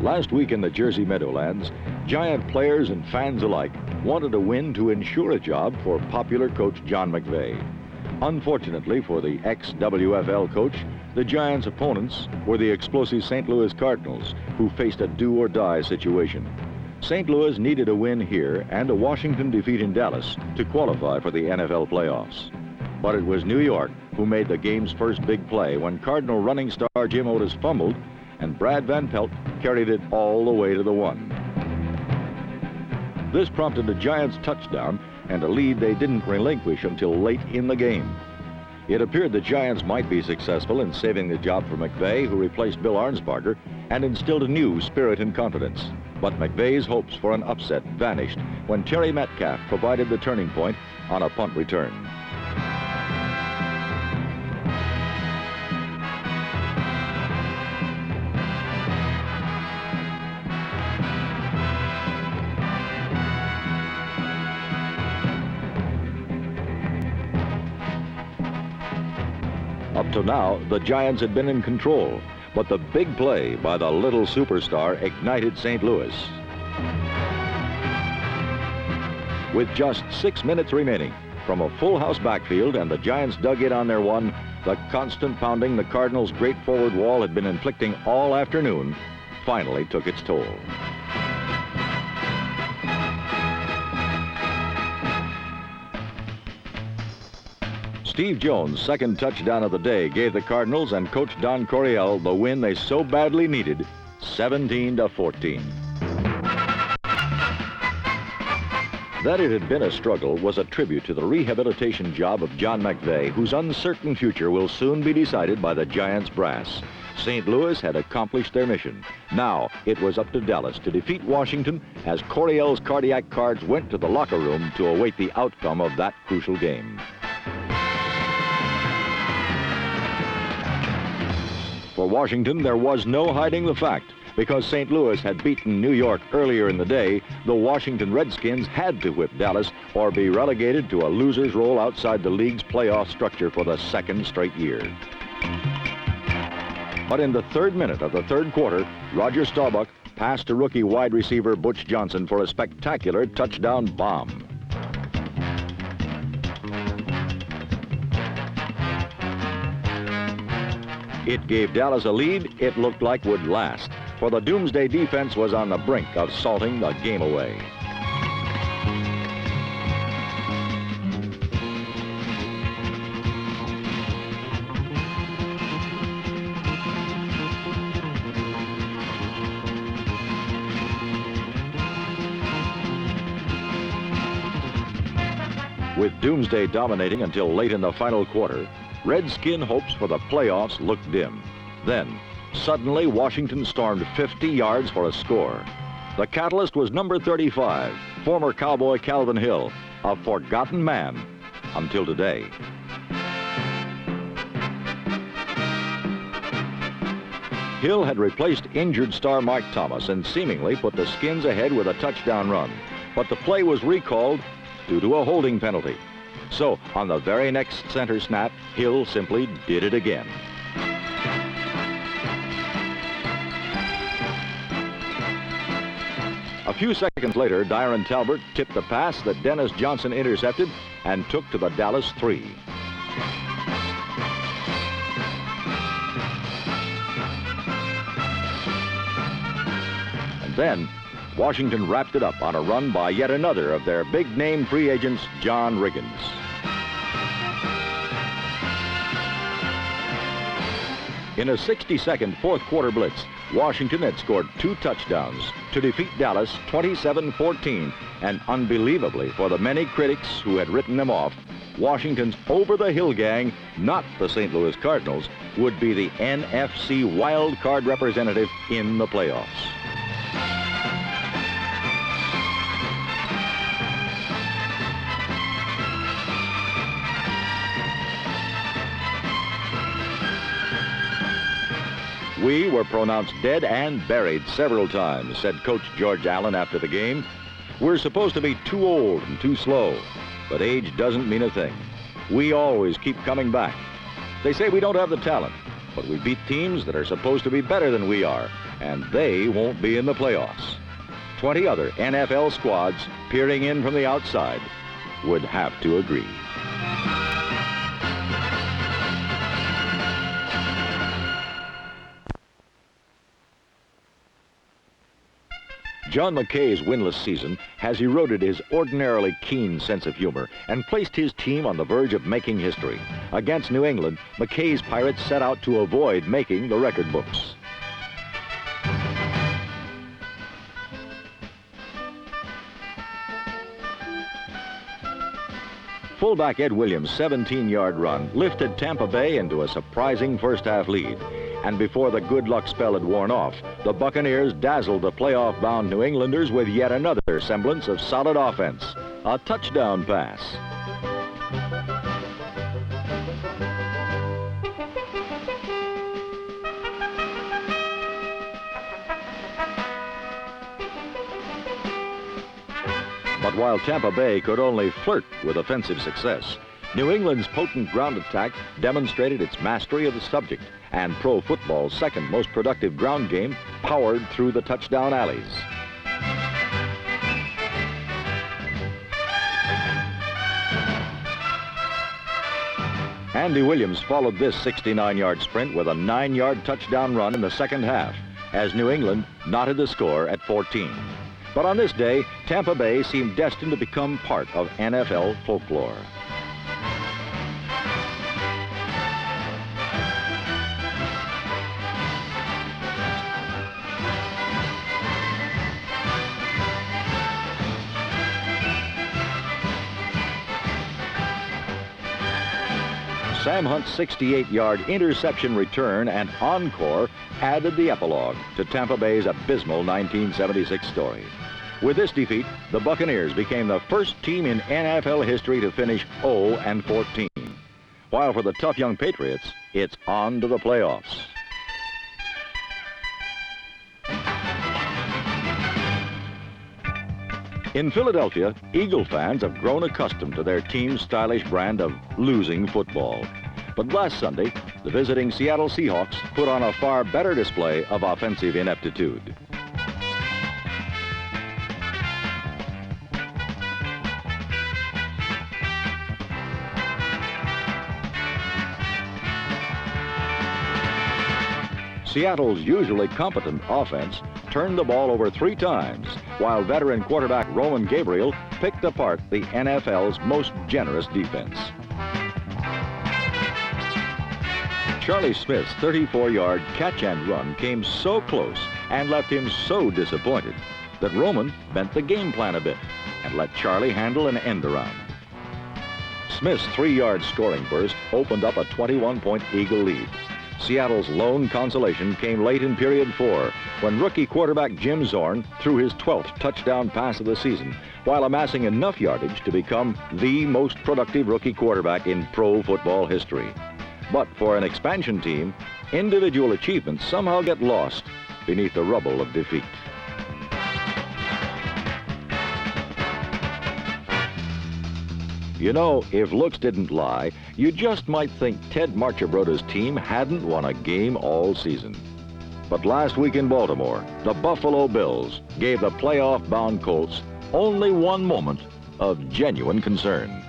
Last week in the Jersey Meadowlands, Giant players and fans alike wanted a win to ensure a job for popular coach John McVay. Unfortunately for the ex-WFL coach, the Giants' opponents were the explosive St. Louis Cardinals, who faced a do-or-die situation. St. Louis needed a win here and a Washington defeat in Dallas to qualify for the NFL playoffs. But it was New York who made the game's first big play when Cardinal running star Jim Otis fumbled and Brad Van Pelt carried it all the way to the 1. This prompted a Giants touchdown and a lead they didn't relinquish until late in the game. It appeared the Giants might be successful in saving the job for McVay, who replaced Bill Arnsparger, and instilled a new spirit and confidence. But McVay's hopes for an upset vanished when Terry Metcalf provided the turning point on a punt return. Up to now, the Giants had been in control, but the big play by the little superstar ignited St. Louis. With just 6 minutes remaining, from a full house backfield and the Giants dug in on their 1, the constant pounding the Cardinals' great forward wall had been inflicting all afternoon finally took its toll. Steve Jones' second touchdown of the day gave the Cardinals and Coach Don Coryell the win they so badly needed, 17-14. That it had been a struggle was a tribute to the rehabilitation job of John McVay, whose uncertain future will soon be decided by the Giants brass. St. Louis had accomplished their mission. Now it was up to Dallas to defeat Washington as Coryell's cardiac cards went to the locker room to await the outcome of that crucial game. For Washington, there was no hiding the fact. Because St. Louis had beaten New York earlier in the day, the Washington Redskins had to whip Dallas or be relegated to a loser's role outside the league's playoff structure for the second straight year. But in the 3rd minute of the 3rd quarter, Roger Staubach passed to rookie wide receiver Butch Johnson for a spectacular touchdown bomb. It gave Dallas a lead it looked like would last, for the Doomsday defense was on the brink of salting the game away. With Doomsday dominating until late in the final quarter, Redskin hopes for the playoffs looked dim. Then, suddenly, Washington stormed 50 yards for a score. The catalyst was number 35, former Cowboy Calvin Hill, a forgotten man until today. Hill had replaced injured star Mike Thomas and seemingly put the Skins ahead with a touchdown run. But the play was recalled due to a holding penalty. So, on the very next center snap, Hill simply did it again. A few seconds later, Dyron Talbert tipped the pass that Dennis Johnson intercepted and took to the Dallas 3. And then, Washington wrapped it up on a run by yet another of their big-name free agents, John Riggins. In a 60-second fourth-quarter blitz, Washington had scored 2 touchdowns to defeat Dallas 27-14, and unbelievably for the many critics who had written them off, Washington's over-the-hill gang, not the St. Louis Cardinals, would be the NFC wild card representative in the playoffs. We were pronounced dead and buried several times, said Coach George Allen after the game. We're supposed to be too old and too slow, but age doesn't mean a thing. We always keep coming back. They say we don't have the talent. but we beat teams that are supposed to be better than we are, and they won't be in the playoffs. 20 other NFL squads peering in from the outside would have to agree. John McKay's winless season has eroded his ordinarily keen sense of humor and placed his team on the verge of making history. Against New England, McKay's Pirates set out to avoid making the record books. Fullback Ed Williams' 17-yard run lifted Tampa Bay into a surprising first-half lead. And before the good luck spell had worn off, the Buccaneers dazzled the playoff-bound New Englanders with yet another semblance of solid offense, a touchdown pass. But while Tampa Bay could only flirt with offensive success, New England's potent ground attack demonstrated its mastery of the subject, and pro football's second most productive ground game powered through the touchdown alleys. Andy Williams followed this 69-yard sprint with a 9-yard touchdown run in the second half, as New England knotted the score at 14. But on this day, Tampa Bay seemed destined to become part of NFL folklore. Sam Hunt's 68-yard interception return and encore added the epilogue to Tampa Bay's abysmal 1976 story. With this defeat, the Buccaneers became the first team in NFL history to finish 0-14. While for the tough young Patriots, it's on to the playoffs. In Philadelphia, Eagle fans have grown accustomed to their team's stylish brand of losing football. But last Sunday, the visiting Seattle Seahawks put on a far better display of offensive ineptitude. Seattle's usually competent offense turned the ball over 3 times, while veteran quarterback Roman Gabriel picked apart the NFL's most generous defense. Charlie Smith's 34-yard catch and run came so close and left him so disappointed that Roman bent the game plan a bit and let Charlie handle an end around. Smith's 3-yard scoring burst opened up a 21-point Eagle lead. Seattle's lone consolation came late in period 4 when rookie quarterback Jim Zorn threw his 12th touchdown pass of the season while amassing enough yardage to become the most productive rookie quarterback in pro football history. But for an expansion team, individual achievements somehow get lost beneath the rubble of defeat. You know, if looks didn't lie, you just might think Ted Marchibroda's team hadn't won a game all season. But last week in Baltimore, the Buffalo Bills gave the playoff-bound Colts only one moment of genuine concern.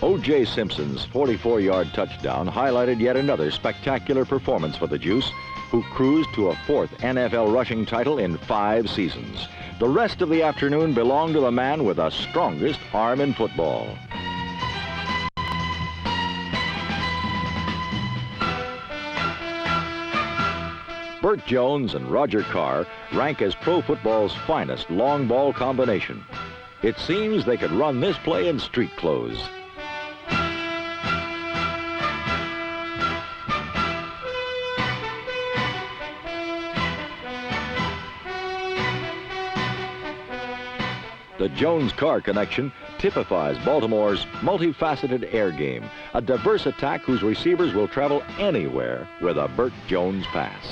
O.J. Simpson's 44-yard touchdown highlighted yet another spectacular performance for the Juice, who cruised to a 4th NFL rushing title in 5 seasons. The rest of the afternoon belonged to the man with the strongest arm in football. Burt Jones and Roger Carr rank as pro football's finest long ball combination. It seems they could run this play in street clothes. The Jones-Carr connection typifies Baltimore's multifaceted air game, a diverse attack whose receivers will travel anywhere with a Burt Jones pass.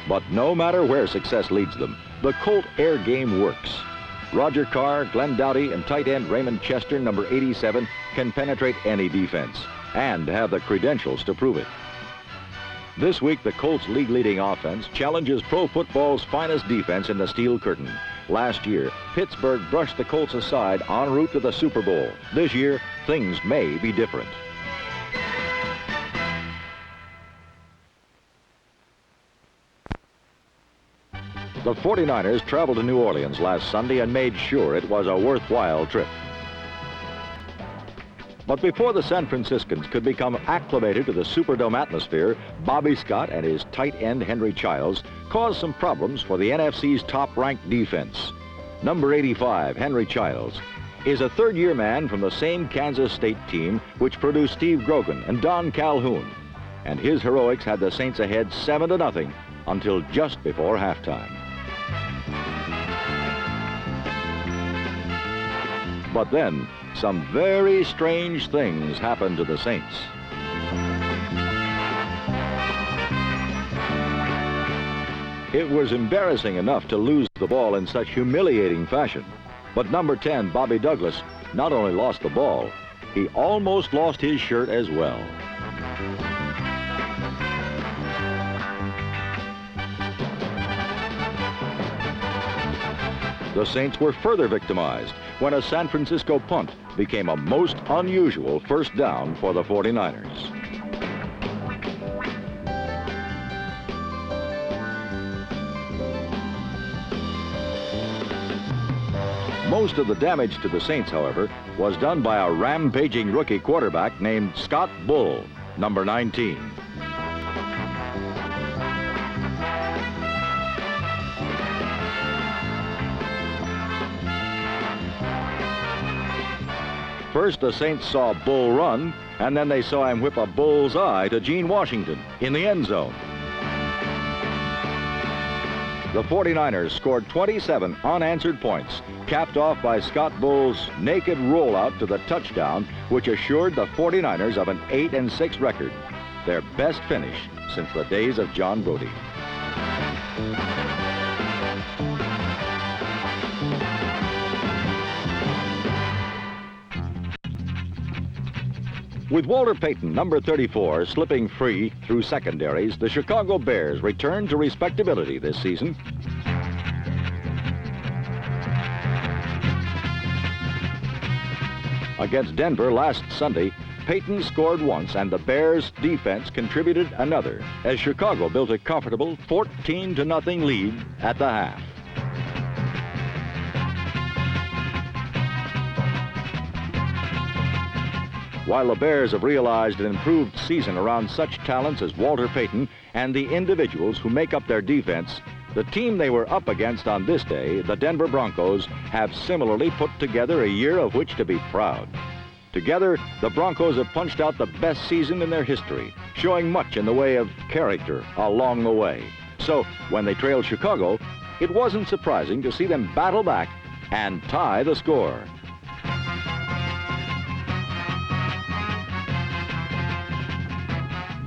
But no matter where success leads them, the Colt air game works. Roger Carr, Glenn Doughty, and tight end Raymond Chester, number 87, can penetrate any defense and have the credentials to prove it. This week, the Colts' league-leading offense challenges pro football's finest defense in the steel curtain. Last year, Pittsburgh brushed the Colts aside en route to the Super Bowl. This year, things may be different. The 49ers traveled to New Orleans last Sunday and made sure it was a worthwhile trip. But before the San Franciscans could become acclimated to the Superdome atmosphere, Bobby Scott and his tight end Henry Childs caused some problems for the NFC's top-ranked defense. Number 85, Henry Childs, is a third-year man from the same Kansas State team which produced Steve Grogan and Don Calhoun. And his heroics had the Saints ahead 7-0 until just before halftime. But then, some very strange things happened to the Saints. It was embarrassing enough to lose the ball in such humiliating fashion. But number 10, Bobby Douglas, not only lost the ball, he almost lost his shirt as well. The Saints were further victimized when a San Francisco punt became a most unusual first down for the 49ers. Most of the damage to the Saints, however, was done by a rampaging rookie quarterback named Scott Bull, number 19. First, the Saints saw Bull run, and then they saw him whip a bull's eye to Gene Washington in the end zone. The 49ers scored 27 unanswered points, capped off by Scott Bull's naked rollout to the touchdown, which assured the 49ers of an 8-6 record, their best finish since the days of John Brody. With Walter Payton, number 34, slipping free through secondaries, the Chicago Bears returned to respectability this season. Against Denver last Sunday, Payton scored once and the Bears' defense contributed another as Chicago built a comfortable 14-0 lead at the half. While the Bears have realized an improved season around such talents as Walter Payton and the individuals who make up their defense, the team they were up against on this day, the Denver Broncos, have similarly put together a year of which to be proud. Together, the Broncos have punched out the best season in their history, showing much in the way of character along the way. So, when they trailed Chicago, it wasn't surprising to see them battle back and tie the score.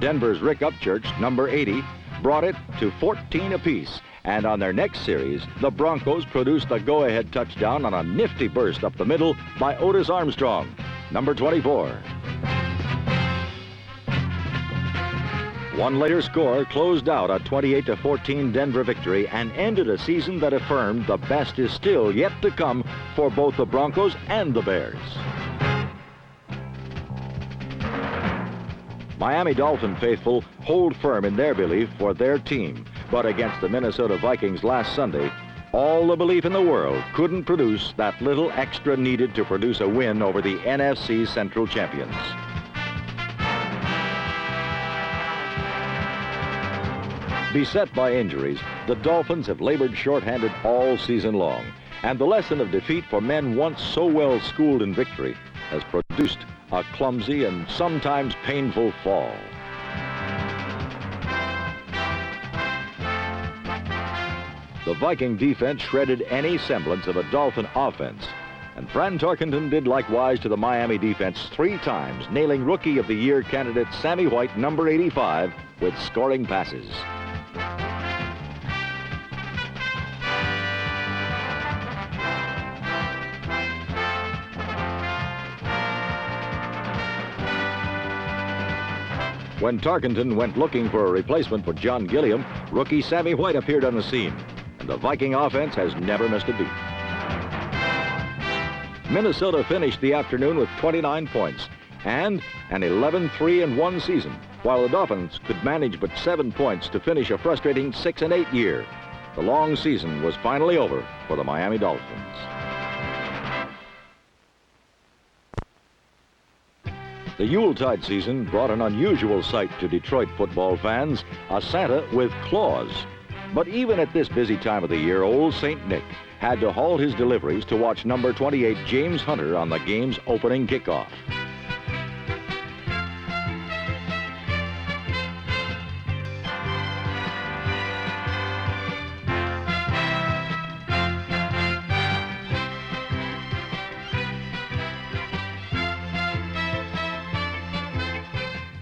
Denver's Rick Upchurch, number 80, brought it to 14 apiece. And on their next series, the Broncos produced a go-ahead touchdown on a nifty burst up the middle by Otis Armstrong, number 24. One later score closed out a 28-14 Denver victory and ended a season that affirmed the best is still yet to come for both the Broncos and the Bears. Miami Dolphin faithful hold firm in their belief for their team, but against the Minnesota Vikings last Sunday, all the belief in the world couldn't produce that little extra needed to produce a win over the NFC Central champions. Beset by injuries, the Dolphins have labored shorthanded all season long, and the lesson of defeat for men once so well schooled in victory has produced a clumsy and sometimes painful fall. The Viking defense shredded any semblance of a Dolphin offense, and Fran Tarkenton did likewise to the Miami defense 3 times, nailing Rookie of the Year candidate Sammy White, number 85, with scoring passes. When Tarkenton went looking for a replacement for John Gilliam, rookie Sammy White appeared on the scene, and the Viking offense has never missed a beat. Minnesota finished the afternoon with 29 points and an 11-3-1 season, while the Dolphins could manage but 7 points to finish a frustrating 6-8 year. The long season was finally over for the Miami Dolphins. The Yuletide season brought an unusual sight to Detroit football fans, a Santa with claws. But even at this busy time of the year, old St. Nick had to halt his deliveries to watch number 28 James Hunter on the game's opening kickoff.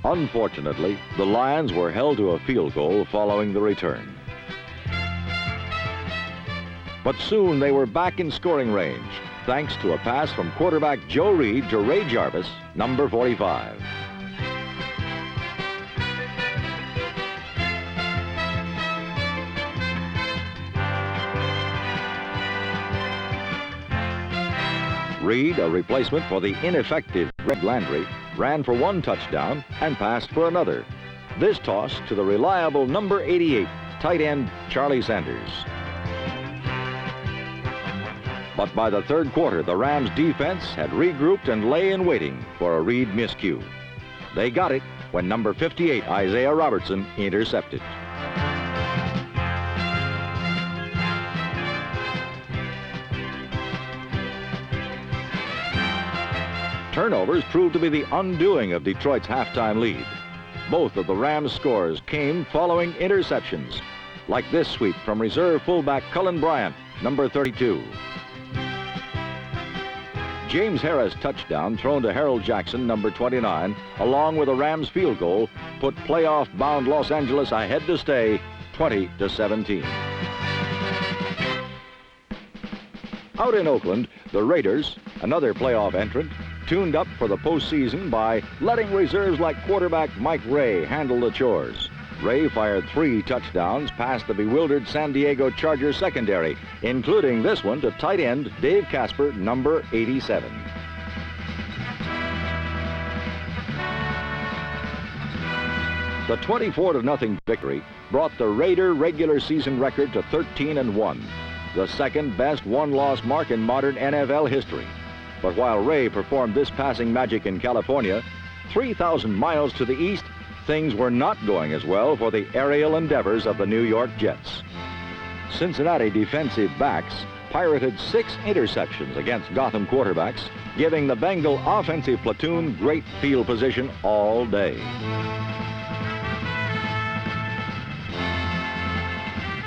Unfortunately, the Lions were held to a field goal following the return. But soon they were back in scoring range, thanks to a pass from quarterback Joe Reed to Ray Jarvis, number 45. Reed, a replacement for the ineffective Greg Landry, ran for one touchdown and passed for another. This toss to the reliable number 88, tight end Charlie Sanders. But by the third quarter, the Rams' defense had regrouped and lay in waiting for a Reed miscue. They got it when number 58, Isaiah Robertson, intercepted. Turnovers proved to be the undoing of Detroit's halftime lead. Both of the Rams' scores came following interceptions, like this sweep from reserve fullback Cullen Bryant, number 32. James Harris' touchdown thrown to Harold Jackson, number 29, along with a Rams field goal, put playoff-bound Los Angeles ahead to stay 20-17. Out in Oakland, the Raiders, another playoff entrant, tuned up for the postseason by letting reserves like quarterback Mike Ray handle the chores. Ray fired 3 touchdowns past the bewildered San Diego Chargers secondary, including this one to tight end Dave Casper, number 87. The 24-0 victory brought the Raider regular season record to 13-1, the second best one-loss mark in modern NFL history. But while Ray performed this passing magic in California, 3,000 miles to the east, things were not going as well for the aerial endeavors of the New York Jets. Cincinnati defensive backs pirated 6 interceptions against Gotham quarterbacks, giving the Bengal offensive platoon great field position all day.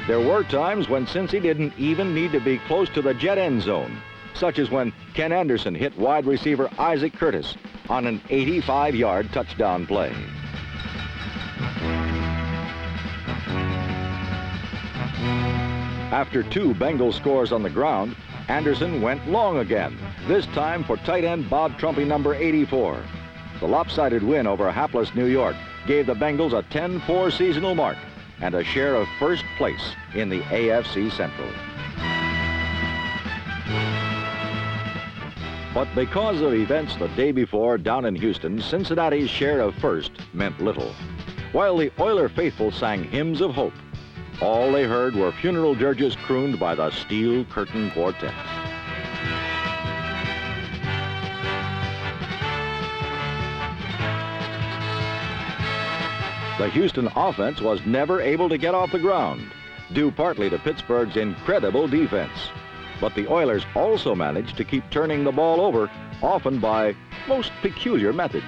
There were times when Cincy didn't even need to be close to the Jet end zone, such as when Ken Anderson hit wide receiver Isaac Curtis on an 85-yard touchdown play. After 2 Bengal scores on the ground, Anderson went long again, this time for tight end Bob Trumpy, number 84. The lopsided win over hapless New York gave the Bengals a 10-4 seasonal mark and a share of first place in the AFC Central. But because of events the day before down in Houston, Cincinnati's share of first meant little. While the Oiler faithful sang hymns of hope, all they heard were funeral dirges crooned by the Steel Curtain Quartet. The Houston offense was never able to get off the ground, due partly to Pittsburgh's incredible defense. But the Oilers also managed to keep turning the ball over, often by most peculiar methods.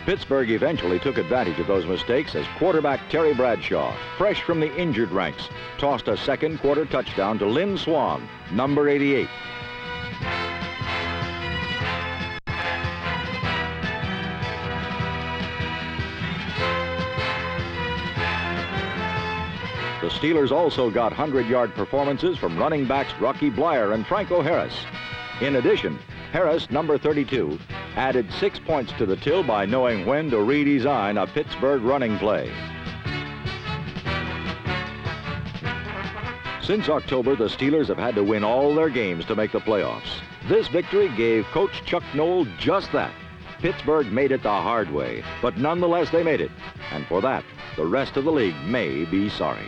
Pittsburgh eventually took advantage of those mistakes as quarterback Terry Bradshaw, fresh from the injured ranks, tossed a second quarter touchdown to Lynn Swann, number 88. The Steelers also got 100-yard performances from running backs Rocky Blyer and Franco Harris. In addition, Harris, number 32, added 6 points to the till by knowing when to redesign a Pittsburgh running play. Since October, the Steelers have had to win all their games to make the playoffs. This victory gave Coach Chuck Noll just that. Pittsburgh made it the hard way, but nonetheless they made it. And for that, the rest of the league may be sorry.